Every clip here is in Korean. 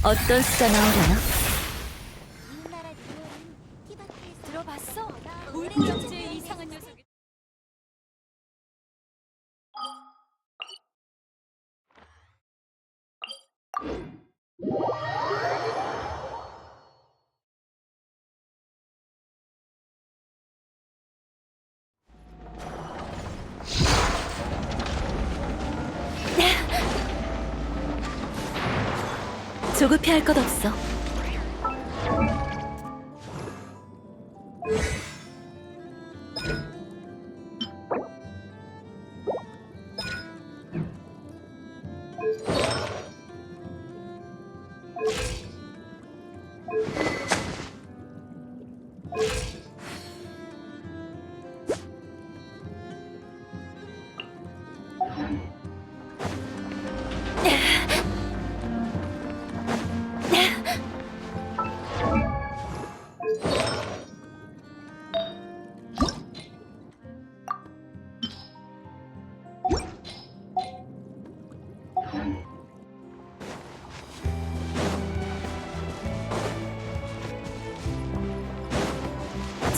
어떤 수가 나오려나? 들어봤어? 우리경제의 이상한 녀석이. 조급해할 것 없어.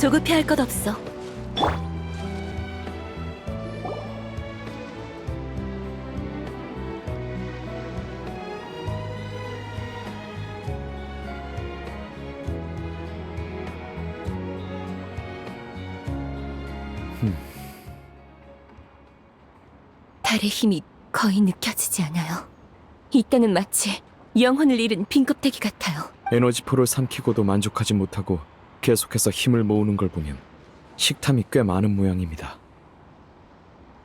조급해할 것 없어. 달의 힘이 거의 느껴지지 않아요. 이때는 마치 영혼을 잃은 빈껍데기 같아요. 에너지포를 삼키고도 만족하지 못하고 계속해서 힘을 모으는 걸 보면 식탐이 꽤 많은 모양입니다.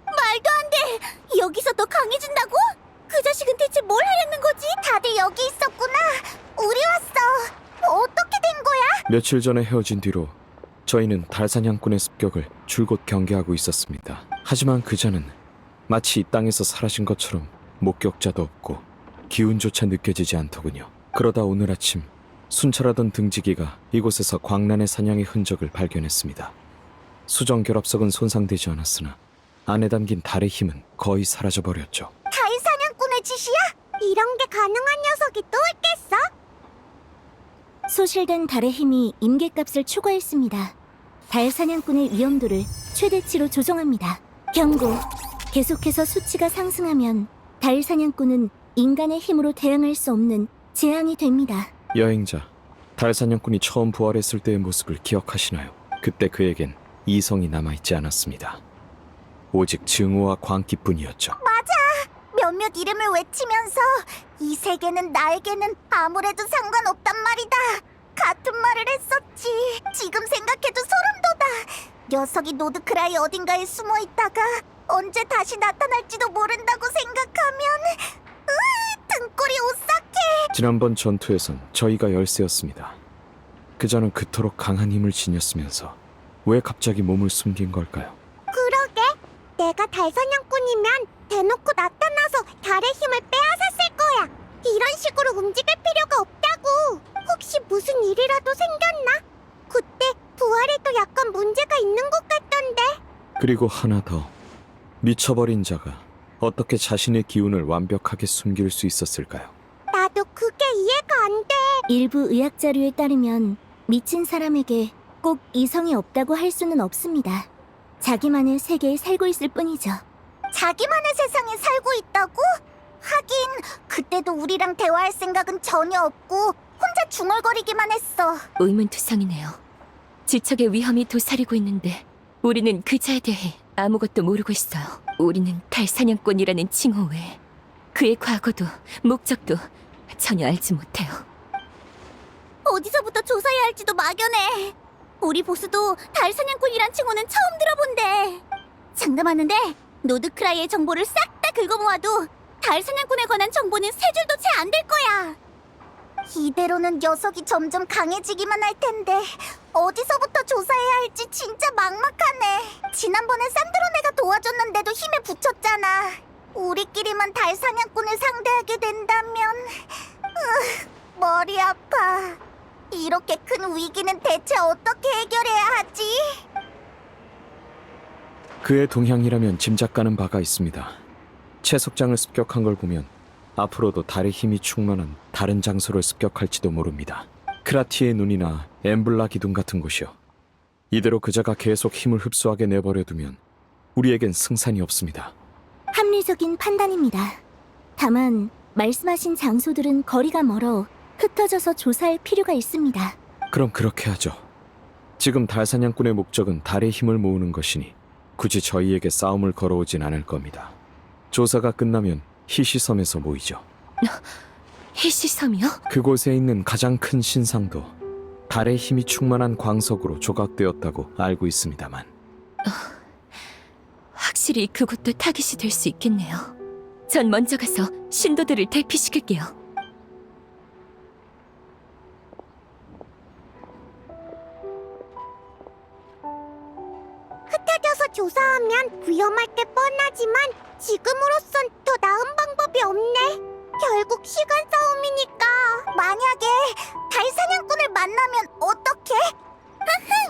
말도 안 돼! 여기서 더 강해진다고? 그 자식은 대체 뭘 하려는 거지? 다들 여기 있었구나. 우리 왔어. 어떻게 된 거야? 며칠 전에 헤어진 뒤로 저희는 달사냥꾼의 습격을 줄곧 경계하고 있었습니다. 하지만 그자는 마치 이 땅에서 사라진 것처럼 목격자도 없고 기운조차 느껴지지 않더군요. 그러다 오늘 아침 순찰하던 등지기가 이곳에서 광란의 사냥의 흔적을 발견했습니다. 수정 결합석은 손상되지 않았으나 안에 담긴 달의 힘은 거의 사라져버렸죠. 달 사냥꾼의 짓이야? 이런 게 가능한 녀석이 또 있겠어? 소실된 달의 힘이 임계값을 초과했습니다. 달 사냥꾼의 위험도를 최대치로 조정합니다. 경고. 계속해서 수치가 상승하면 달 사냥꾼은 인간의 힘으로 대응할 수 없는 재앙이 됩니다. 여행자, 달사냥꾼이 처음 부활했을 때의 모습을 기억하시나요? 그때 그에겐 이성이 남아있지 않았습니다. 오직 증오와 광기뿐이었죠. 몇몇 이름을 외치면서 이 세계는 나에게는 아무래도 상관없단 말이다. 같은 말을 했었지. 지금 생각해도 소름 돋아. 녀석이 노드크라이 어딘가에 숨어 있다가 언제 다시 나타날지도 모른다고 생각하면 등골이 오싹해. 지난번 전투에선 저희가 열세였습니다. 그자는 그토록 강한 힘을 지녔으면서 왜 갑자기 몸을 숨긴 걸까요? 그러게. 내가 달사냥꾼이면 대놓고 나타나서 달의 힘을 빼앗았을 거야. 이런 식으로 움직일 필요가 없다고. 혹시 무슨 일이라도 생겼나? 그때 부활에도 약간 문제가 있는 것 같던데. 그리고 하나 더. 미쳐버린 자가 어떻게 자신의 기운을 완벽하게 숨길 수 있었을까요? 나도 그게 이해가 안 돼. 일부 의학 자료에 따르면 미친 사람에게 꼭 이성이 없다고 할 수는 없습니다. 자기만의 세계에 살고 있을 뿐이죠. 자기만의 세상에 살고 있다고? 하긴 그때도 우리랑 대화할 생각은 전혀 없고 혼자 중얼거리기만 했어. 의문투성이네요. 지척의 위험이 도사리고 있는데 우리는 그자에 대해 아무것도 모르고 있어요. 우리는 달사냥꾼이라는 칭호 외에 그의 과거도 목적도 전혀 알지 못해요. 어디서부터 조사해야 할지도 막연해. 우리 보스도 달사냥꾼이란 칭호는 처음 들어본대. 장담하는데 노드크라이의 정보를 싹 다 긁어모아도 달사냥꾼에 관한 정보는 세 줄도 채 안 될 거야. 이대로는 녀석이 점점 강해지기만 할 텐데 어디서부터 조사해야 할지 진짜 막막하네. 지난번에 산드로네가 도와줬는데도 힘에 부쳤잖아. 우리끼리만 달사냥꾼을 상대하게 된다면 머리 아파. 이렇게 큰 위기는 대체 어떻게 해결해야 하지? 그의 동향이라면 짐작 가는 바가 있습니다. 채석장을 습격한 걸 보면 앞으로도 달의 힘이 충만한 다른 장소를 습격할지도 모릅니다. 크라티의 눈이나 엠블라 기둥 같은 곳이요. 이대로 그자가 계속 힘을 흡수하게 내버려두면 우리에겐 승산이 없습니다. 합리적인 판단입니다. 다만 말씀하신 장소들은 거리가 멀어 흩어져서 조사할 필요가 있습니다. 그럼 그렇게 하죠. 지금 달 사냥꾼의 목적은 달의 힘을 모으는 것이니 굳이 저희에게 싸움을 걸어오진 않을 겁니다. 조사가 끝나면 희시섬에서 모이죠. 희시섬이요? 그곳에 있는 가장 큰 신상도 달의 힘이 충만한 광석으로 조각되었다고 알고 있습니다만 확실히 그곳도 타깃이 될 수 있겠네요. 전 먼저 가서 신도들을 대피시킬게요. 흩어져서 조사하면 위험할 게 뻔하지만 지금으로선 더 나은 방법이 없네. 결국 시간 싸움이니까 만약에 달 사냥꾼을 만나면 어떡해?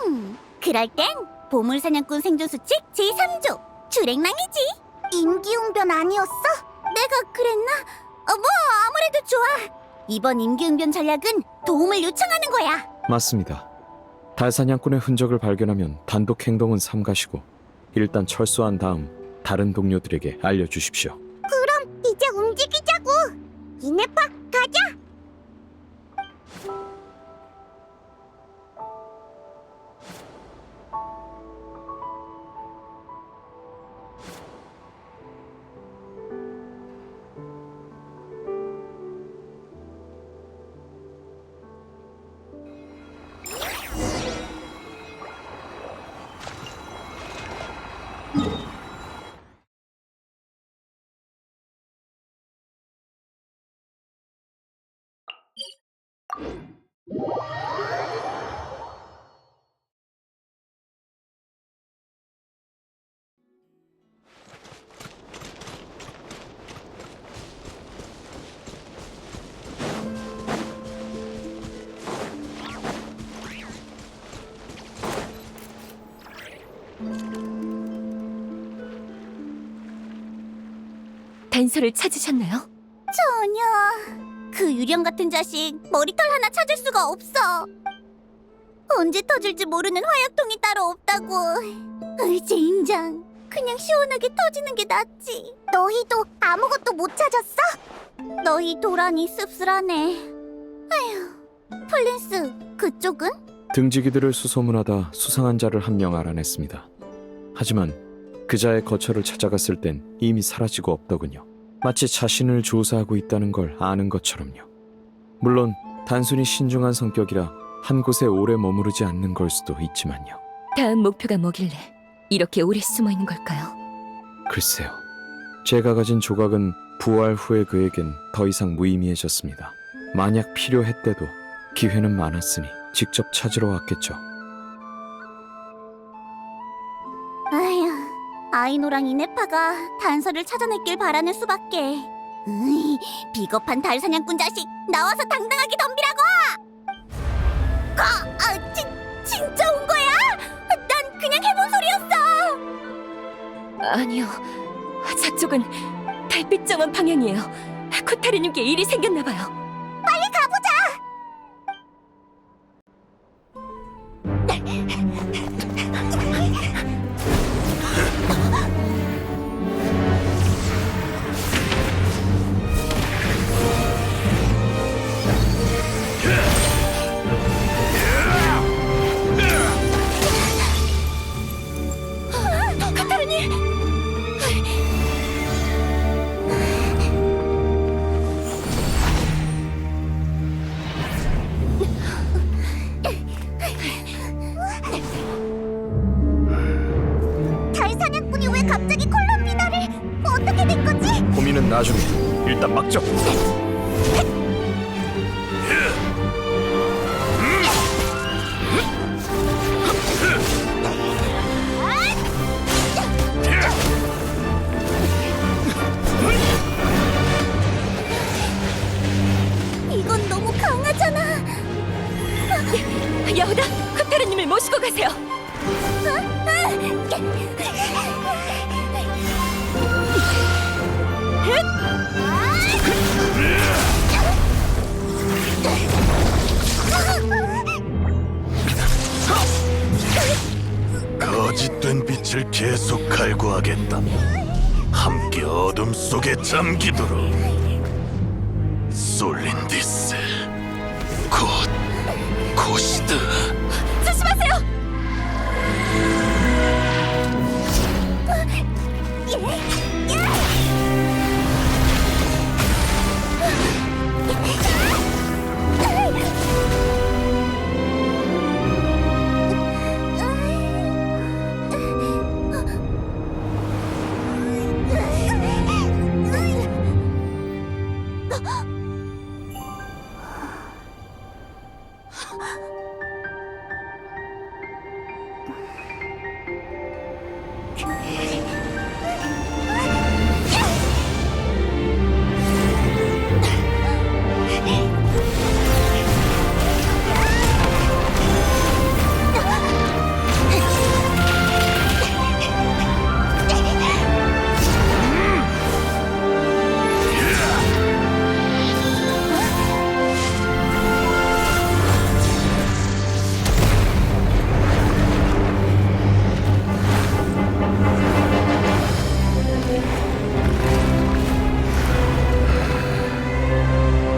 흐흠. 그럴 땐 보물 사냥꾼 생존 수칙 제3조 주랭랑이지. 임기응변 아니었어? 내가 그랬나? 뭐 아무래도 좋아. 이번 임기응변 전략은 도움을 요청하는 거야. 맞습니다. 달 사냥꾼의 흔적을 발견하면 단독 행동은 삼가시고 일단 철수한 다음 다른 동료들에게 알려주십시오. 그럼 이제 움직이자고. 이네파 가자. 단서를 찾으셨나요? 전혀. 그 유령 같은 자식 머리털 하나 찾을 수가 없어. 언제 터질지 모르는 화약통이 따로 없다고. 젠장. 그냥 시원하게 터지는 게 낫지. 너희도 아무것도 못 찾았어? 너희 도란이 씁쓸하네. 아휴. 플린스, 그쪽은? 등지기들을 수소문하다 수상한 자를 한 명 알아냈습니다. 하지만 그자의 거처를 찾아갔을 땐 이미 사라지고 없더군요. 마치 자신을 조사하고 있다는 걸 아는 것처럼요. 물론 단순히 신중한 성격이라 한 곳에 오래 머무르지 않는 걸 수도 있지만요. 다음 목표가 뭐길래 이렇게 오래 숨어 있는 걸까요? 글쎄요. 제가 가진 조각은 부활 후에 그에겐 더 이상 무의미해졌습니다. 만약 필요했대도 기회는 많았으니 직접 찾으러 왔겠죠. 아휴, 아이노랑 이네파가 단서를 찾아냈길 바라는 수밖에. 으이, 비겁한 달 사냥꾼 자식, 나와서 당당하게 덤비라고! 진짜 온 거야? 난 그냥 해본 소리였어! 아니요. 저쪽은 달빛 정원 방향이에요. 코타르님께 일이 생겼나 봐요. 빨리 가보자! 코타르님! 달 사냥꾼이 왜 갑자기 콜롬비나를 어떻게 된 거지? 고민은 나중에 일단 막죠. 이건 너무 강하잖아. 여우다, 코타르님을 모시고 가세요. 빛을 계속 갈구하겠다. 함께 어둠 속에 잠기도록. 솔린디스, 곧 고시드. 조심하세요.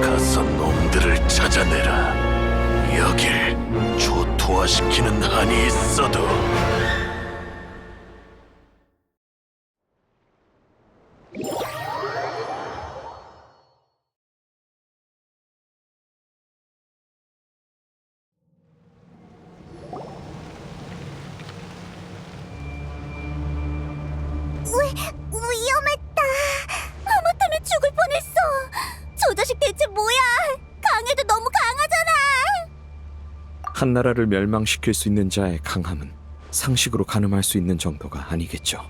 가서 놈들을 찾아내라. 여길 초토화시키는 한이 있어도. 위험했다. 하마터면 죽을 뻔했어. 저 자식 대체 뭐야? 강해도 너무 강하잖아. 한나라를 멸망시킬 수 있는 자의 강함은 상식으로 가늠할 수 있는 정도가 아니겠죠.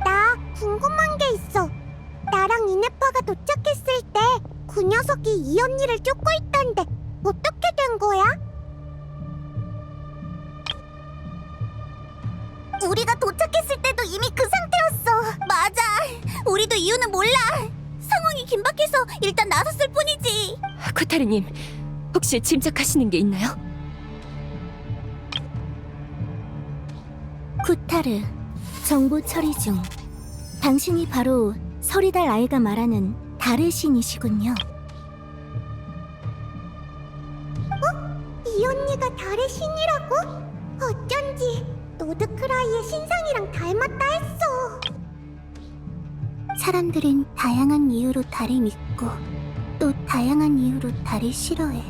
나 궁금한 게 있어. 나랑 이네파가 도착했을 때 그 녀석이 이 언니를 쫓고 있던데 어떻게 된 거야? 우리가 도착했을 때도 이미 그 상태였어. 맞아. 우리도 이유는 몰라. 상황이 긴박해서 일단 나섰을 뿐이지. 쿠타르님, 혹시 짐작하시는 게 있나요? 쿠타르, 정보 처리 중. 당신이 바로 서리달 아이가 말하는 달의 신이시군요. 이 언니가 달의 신이라고? 어쩐지 노드크라이의 신상이랑 닮았다 했어. 사람들은 다양한 이유로 달을 믿고 또 다양한 이유로 달을 싫어해.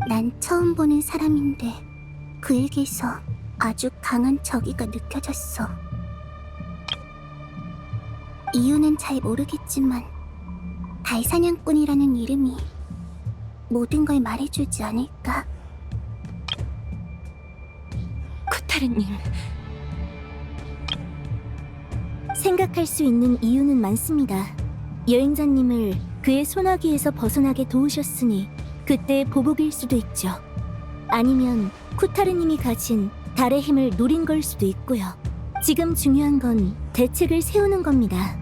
난 처음 보는 사람인데 그에게서 아주 강한 적이가 느껴졌어. 이유는 잘 모르겠지만 달사냥꾼이라는 이름이 모든 걸 말해주지 않을까? 쿠타르님, 생각할 수 있는 이유는 많습니다. 여행자님을 그의 소나기에서 벗어나게 도우셨으니 그때의 보복일 수도 있죠. 아니면 쿠타르님이 가진 달의 힘을 노린 걸 수도 있고요. 지금 중요한 건 대책을 세우는 겁니다.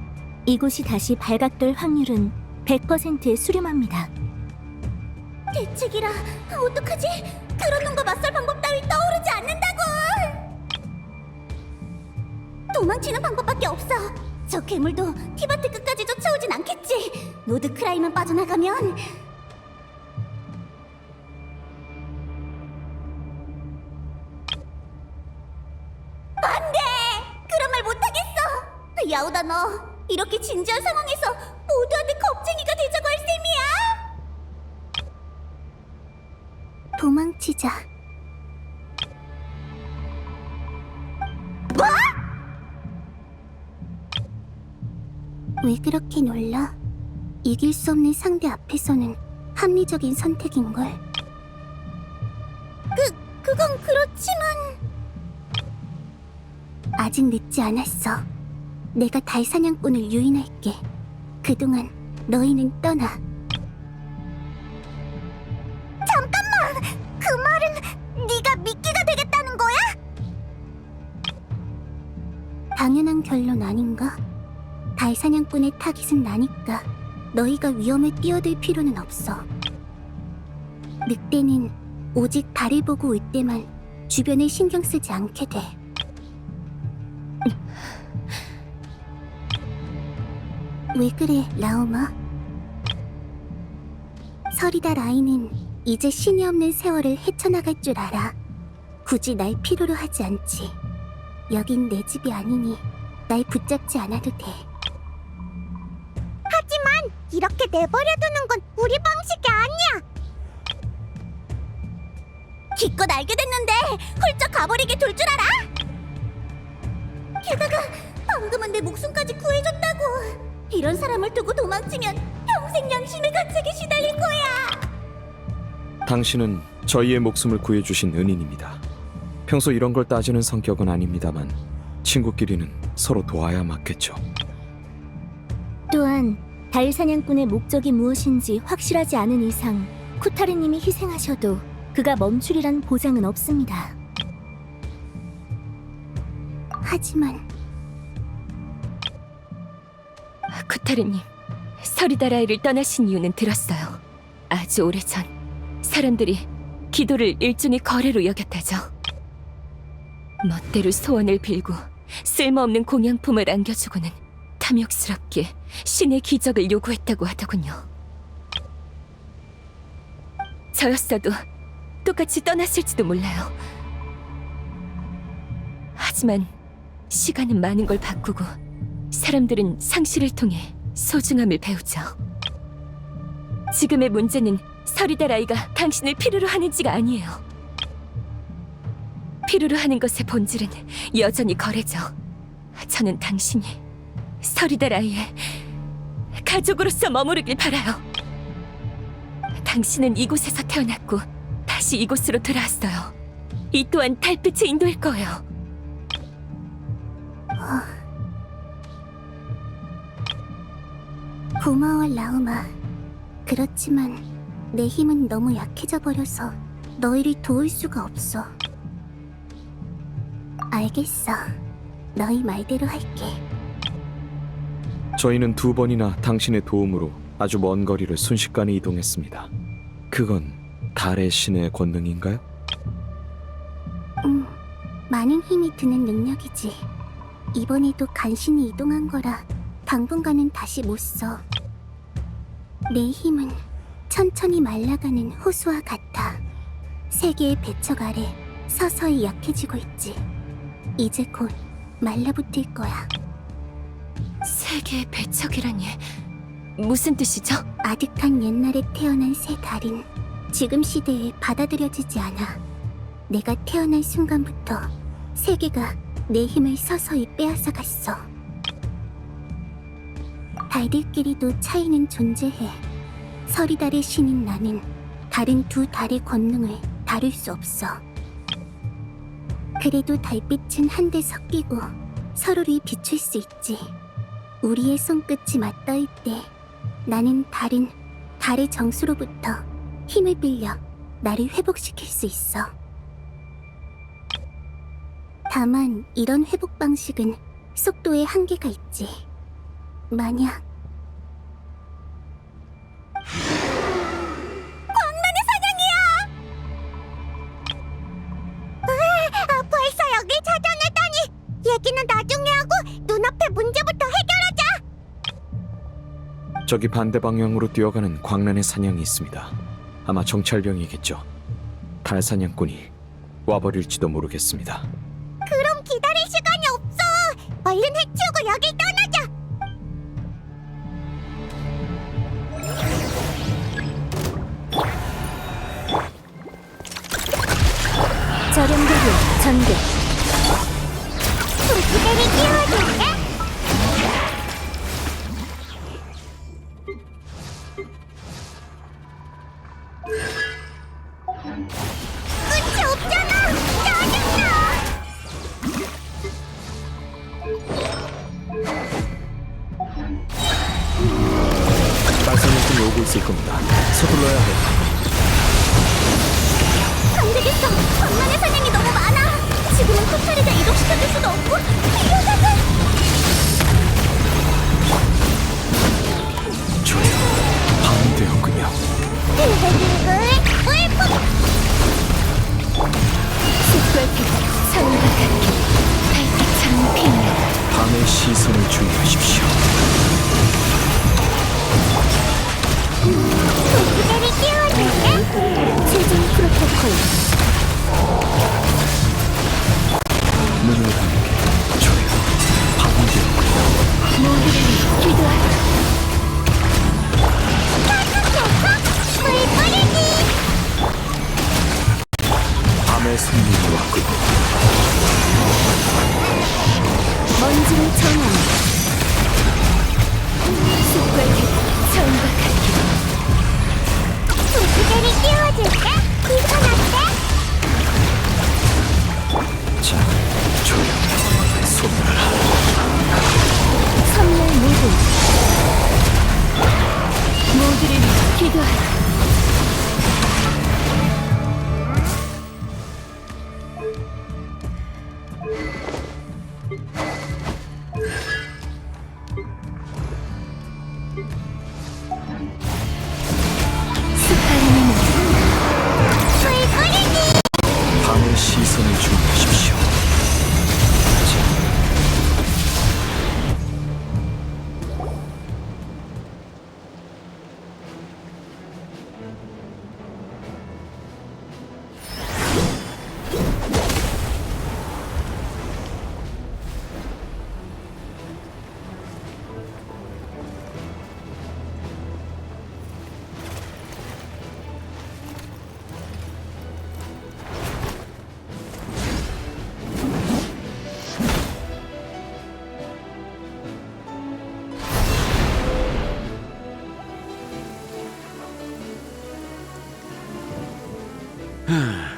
이곳이 다시 발각될 확률은 100%에 수렴합니다. 대책이라 어떡하지? 그런 놈과 맞설 방법 따위 떠오르지 않는다고! 도망치는 방법밖에 없어. 저 괴물도 티바트 끝까지 쫓아오진 않겠지. 노드크라이만 빠져나가면... 안 돼! 그런 말 못하겠어! 야우다 너 이렇게 진지한 상황에서 모두한테 겁쟁이가 되자고 할 셈이야? 도망치자. 뭐? 왜 그렇게 놀라? 이길 수 없는 상대 앞에서는 합리적인 선택인걸. 그건 그렇지만... 아직 늦지 않았어. 내가 달사냥꾼을 유인할게. 그동안 너희는 떠나. 잠깐만! 그 말은 네가 미끼가 되겠다는 거야? 당연한 결론 아닌가? 달사냥꾼의 타깃은 나니까 너희가 위험에 뛰어들 필요는 없어. 늑대는 오직 달을 보고 올 때만 주변을 신경 쓰지 않게 돼. 왜 그래, 라오마? 서리달 아이는 이제 신이 없는 세월을 헤쳐나갈 줄 알아. 굳이 날 필요로 하지 않지. 여긴 내 집이 아니니 날 붙잡지 않아도 돼. 하지만 이렇게 내버려두는 건 우리 방식이 아니야. 기껏 알게 됐는데 훌쩍 가버리게 둘 줄 알아? 게다가 방금은 내 목숨까지 구해줬다고. 이런 사람을 두고 도망치면 평생 양심의 가책에 시달릴 거야. 당신은 저희의 목숨을 구해주신 은인입니다. 평소 이런 걸 따지는 성격은 아닙니다만 친구끼리는 서로 도와야 맞겠죠. 또한 달 사냥꾼의 목적이 무엇인지 확실하지 않은 이상 쿠타르님이 희생하셔도 그가 멈추리란 보장은 없습니다. 하지만 쿠타르님, 서리다라이를 떠나신 이유는 들었어요. 아주 오래전 사람들이 기도를 일종의 거래로 여겼다죠. 멋대로 소원을 빌고 쓸모없는 공양품을 안겨주고는 탐욕스럽게 신의 기적을 요구했다고 하더군요. 저였어도 똑같이 떠났을지도 몰라요. 하지만 시간은 많은 걸 바꾸고 사람들은 상실을 통해 소중함을 배우죠. 지금의 문제는 서리다라이가 당신을 필요로 하는지가 아니에요. 필요로 하는 것의 본질은 여전히 거래죠. 저는 당신이 서리다라이의 가족으로서 머무르길 바라요. 당신은 이곳에서 태어났고 다시 이곳으로 돌아왔어요. 이 또한 달빛의 인도일 거예요. 고마워, 라우마. 그렇지만 내 힘은 너무 약해져 버려서 너희를 도울 수가 없어. 알겠어. 너희 말대로 할게. 저희는 2번이나 당신의 도움으로 아주 먼 거리를 순식간에 이동했습니다. 그건 달의 신의 권능인가요? 많은 힘이 드는 능력이지. 이번에도 간신히 이동한 거라 당분간은 다시 못 써. 내 힘은 천천히 말라가는 호수와 같아. 세계의 배척 아래 서서히 약해지고 있지. 이제 곧 말라붙을 거야. 세계의 배척이라니 무슨 뜻이죠? 아득한 옛날에 태어난 새 달인 지금 시대에 받아들여지지 않아. 내가 태어난 순간부터 세계가 내 힘을 서서히 빼앗아 갔어. 달들끼리도 차이는 존재해. 서리달의 신인 나는 다른 2 달의 권능을 다룰 수 없어. 그래도 달빛은 한데 섞이고 서로를 비출 수 있지. 우리의 손끝이 맞닿을 때 나는 달의 정수로부터 힘을 빌려 나를 회복시킬 수 있어. 다만 이런 회복 방식은 속도에 한계가 있지. 만약 광란의 사냥이야! 벌써 여길 찾아내다니! 얘기는 나중에 하고 눈앞의 문제부터 해결하자! 저기 반대 방향으로 뛰어가는 광란의 사냥이 있습니다. 아마 정찰병이겠죠. 달 사냥꾼이 와버릴지도 모르겠습니다. 그럼 기다릴 시간이 없어! 얼른 해치우고 여길 떠나자! 저렴대로 전개. 불기대를 띄워줄게. 끝이 없잖아! 짜증나! 달 사냥꾼이 오고 있을 겁니다. 서둘러야 해요. 안 되겠어! 광란의 사냥이 너무 많아! 지금은 쿠타르가 이동시켜줄 수도 없고 위험하다! 저요, 밤이 되었군요. 빙글빙글 울품! 주의하십시오. 도끼를 띄워줄게. 최종 프로토콜. 눈을 감게 조용 방어되었군요. 모두를 기도하라. 물 뿌리기. 밤의 승리가 왔군. 먼지를 정하라. 숲과 길, 처음과 같기. 도끼를 띄워줄게. 불편한데? 자, 조용 소멸하라. 선멸 모두. 모두를 기도하라. 스파르니는 물 뿌리기. 밤의 시선을 주의하십시오.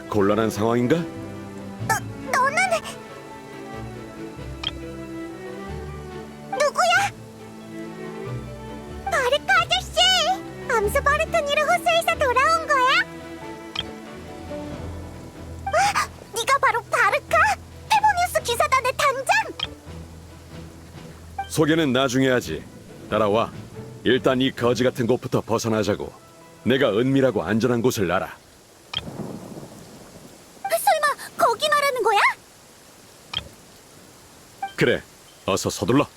곤란한 상황인가? 너는 누구야? 바르카 아저씨! 암수 바르토니르 호수에서 돌아온 거야? 네가 바로 바르카? 페보니우스 기사단의 단장? 소개는 나중에 하지. 따라와. 일단 이 거지 같은 곳부터 벗어나자고. 내가 은밀하고 안전한 곳을 알아. 설마 거기 말하는 거야? 그래, 어서 서둘러.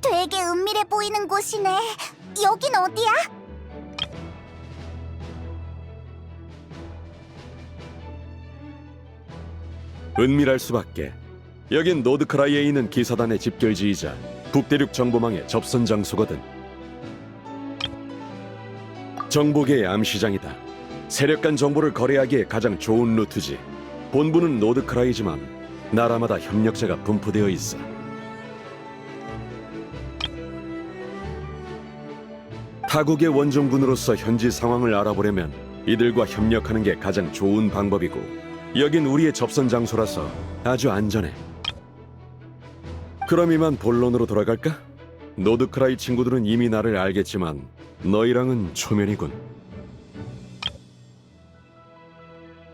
되게 은밀해 보이는 곳이네. 여긴 어디야? 은밀할 수밖에. 여긴 노드크라이에 있는 기사단의 집결지이자 북대륙 정보망의 접선 장소거든. 정보계의 암시장이다. 세력 간 정보를 거래하기에 가장 좋은 루트지. 본부는 노드크라이지만 나라마다 협력자가 분포되어 있어. 타국의 원정군으로서 현지 상황을 알아보려면 이들과 협력하는 게 가장 좋은 방법이고, 여긴 우리의 접선 장소라서 아주 안전해. 그럼 이만 본론으로 돌아갈까? 노드크라이 친구들은 이미 나를 알겠지만 너희랑은 초면이군.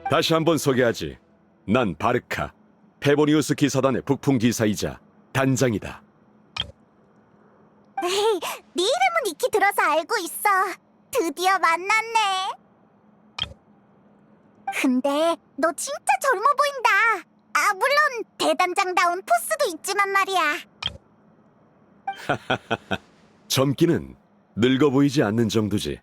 다시 한번 소개하지. 난 바르카, 페보니우스 기사단의 북풍 기사이자 단장이다. 에이, 네 이름은 익히 들어서 알고 있어. 드디어 만났네. 근데 너 진짜 젊어 보인다. 아, 물론 대단장다운 포스도 있지만 말이야. 젊기는 늙어 보이지 않는 정도지.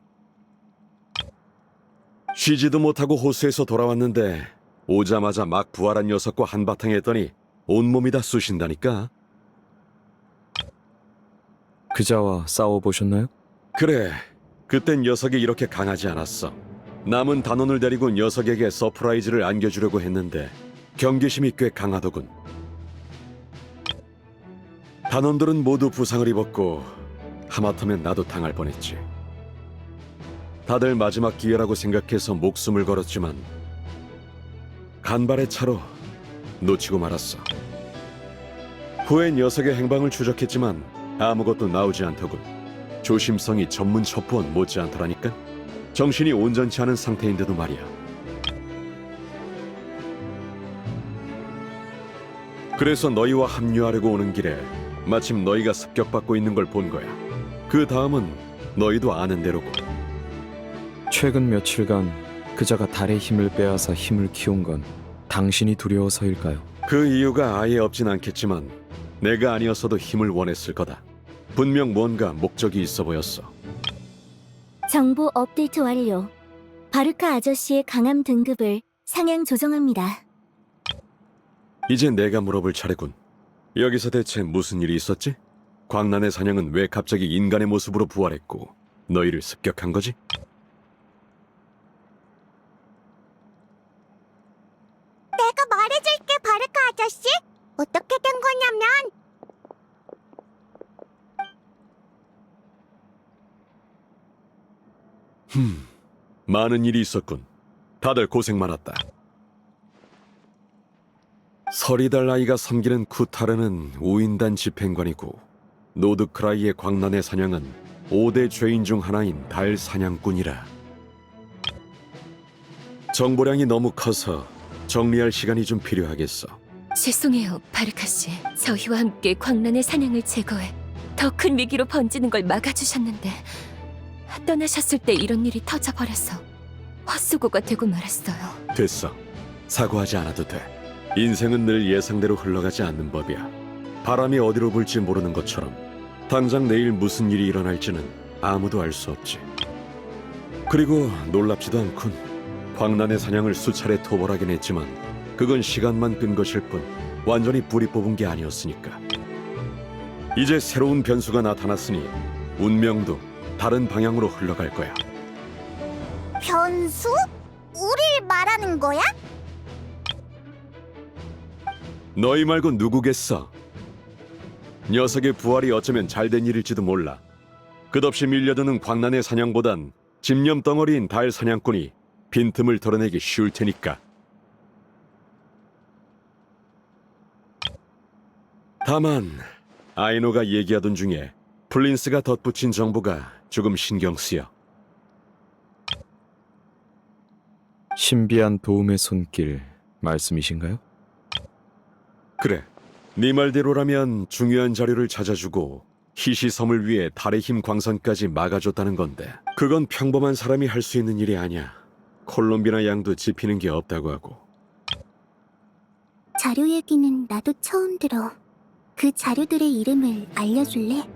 쉬지도 못하고 호수에서 돌아왔는데 오자마자 막 부활한 녀석과 한바탕 했더니 온몸이 다 쑤신다니까. 그자와 싸워보셨나요? 그래, 그땐 녀석이 이렇게 강하지 않았어. 남은 단원을 데리고 녀석에게 서프라이즈를 안겨주려고 했는데 경계심이 꽤 강하더군. 단원들은 모두 부상을 입었고 하마터면 나도 당할 뻔했지. 다들 마지막 기회라고 생각해서 목숨을 걸었지만 간발의 차로 놓치고 말았어. 후에 녀석의 행방을 추적했지만 아무것도 나오지 않더군. 조심성이 전문 첩보원 못지않더라니까. 정신이 온전치 않은 상태인데도 말이야. 그래서 너희와 합류하려고 오는 길에 마침 너희가 습격받고 있는 걸 본 거야. 그 다음은 너희도 아는 대로고. 최근 며칠간 그자가 달의 힘을 빼앗아 힘을 키운 건 당신이 두려워서일까요? 그 이유가 아예 없진 않겠지만 내가 아니었어도 힘을 원했을 거다. 분명 뭔가 목적이 있어 보였어. 정보 업데이트 완료. 바르카 아저씨의 강함 등급을 상향 조정합니다. 이제 내가 물어볼 차례군. 여기서 대체 무슨 일이 있었지? 광란의 사냥은 왜 갑자기 인간의 모습으로 부활했고 너희를 습격한 거지? 내가 말해줄게, 바르카 아저씨. 어떻게 된 거냐면 많은 일이 있었군. 다들 고생 많았다. 서리달 아이가 섬기는 쿠타르는 우인단 집행관이고 노드크라이의 광란의 사냥은 5대 죄인 중 하나인 달 사냥꾼이라. 정보량이 너무 커서 정리할 시간이 좀 필요하겠어. 죄송해요, 바르카 씨. 저희와 함께 광란의 사냥을 제거해 더 큰 위기로 번지는 걸 막아주셨는데 떠나셨을 때 이런 일이 터져버려서 헛수고가 되고 말았어요. 됐어. 사과하지 않아도 돼. 인생은 늘 예상대로 흘러가지 않는 법이야. 바람이 어디로 불지 모르는 것처럼 당장 내일 무슨 일이 일어날지는 아무도 알 수 없지. 그리고 놀랍지도 않군. 광란의 사냥을 수차례 토벌하긴 했지만 그건 시간만 끈 것일 뿐 완전히 뿌리 뽑은 게 아니었으니까. 이제 새로운 변수가 나타났으니 운명도 다른 방향으로 흘러갈 거야. 변수? 우리 말하는 거야? 너희 말고 누구겠어? 녀석의 부활이 어쩌면 잘된 일일지도 몰라. 끝없이 밀려드는 광란의 사냥보단 집념 덩어리인 달 사냥꾼이 빈틈을 털어내기 쉬울 테니까. 다만 아이노가 얘기하던 중에 플린스가 덧붙인 정보가 조금 신경 쓰여. 신비한 도움의 손길 말씀이신가요? 그래, 네 말대로라면 중요한 자료를 찾아주고 희시섬을 위해 달의 힘 광선까지 막아줬다는 건데 그건 평범한 사람이 할 수 있는 일이 아니야. 콜롬비나 양도 짚히는 게 없다고 하고. 자료 얘기는 나도 처음 들어. 그 자료들의 이름을 알려줄래?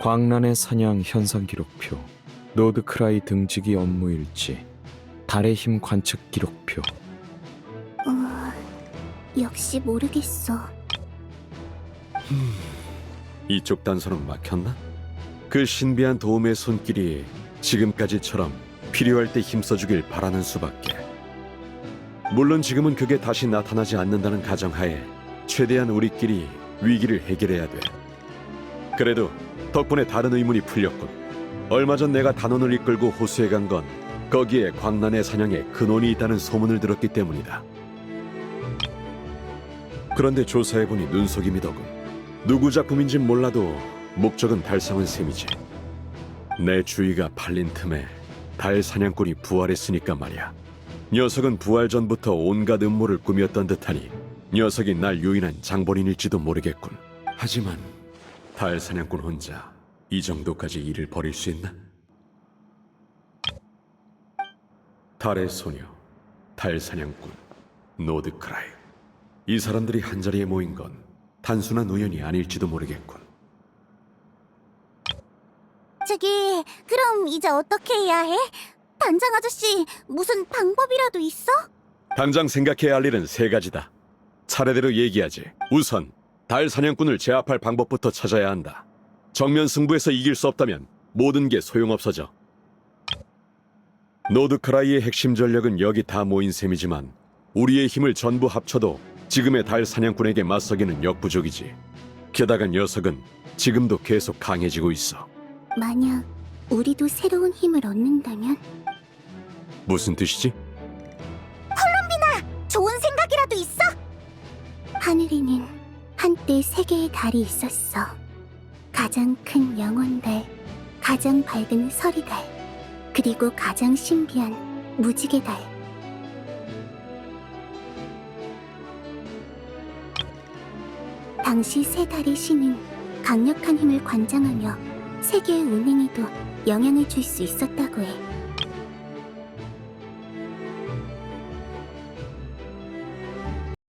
광란의 사냥 현상 기록표, 노드크라이 등지기 업무 일지, 달의 힘 관측 기록표. 역시 모르겠어. 이쪽 단서는 막혔나? 그 신비한 도움의 손길이 지금까지처럼 필요할 때 힘써주길 바라는 수밖에. 물론 지금은 그게 다시 나타나지 않는다는 가정하에 최대한 우리끼리 위기를 해결해야 돼. 그래도 덕분에 다른 의문이 풀렸군. 얼마 전 내가 단원을 이끌고 호수에 간 건 거기에 광란의 사냥에 근원이 있다는 소문을 들었기 때문이다. 그런데 조사해보니 눈속임이더군. 누구 작품인진 몰라도 목적은 달성한 셈이지. 내 주의가 팔린 틈에 달 사냥꾼이 부활했으니까 말이야. 녀석은 부활 전부터 온갖 음모를 꾸몄던 듯하니 녀석이 날 유인한 장본인일지도 모르겠군. 하지만 달 사냥꾼 혼자 이 정도까지 일을 벌일 수 있나? 달의 소녀, 달 사냥꾼, 노드크라이. 이 사람들이 한자리에 모인 건 단순한 우연이 아닐지도 모르겠군. 저기, 그럼 이제 어떻게 해야 해? 단장 아저씨, 무슨 방법이라도 있어? 당장 생각해야 할 일은 세 가지다. 차례대로 얘기하지. 우선 달 사냥꾼을 제압할 방법부터 찾아야 한다. 정면 승부에서 이길 수 없다면 모든 게 소용없어져. 노드크라이의 핵심 전력은 여기 다 모인 셈이지만 우리의 힘을 전부 합쳐도 지금의 달 사냥꾼에게 맞서기는 역부족이지. 게다가 녀석은 지금도 계속 강해지고 있어. 만약 우리도 새로운 힘을 얻는다면? 무슨 뜻이지? 좋은 생각이라도 있어? 하늘에는 한때 세 개의 달이 있었어. 가장 큰 영혼달, 가장 밝은 서리달, 그리고 가장 신비한 무지개달. 당시 세 달의 신은 강력한 힘을 관장하며 세계의 운행에도 영향을 줄 수 있었다고 해.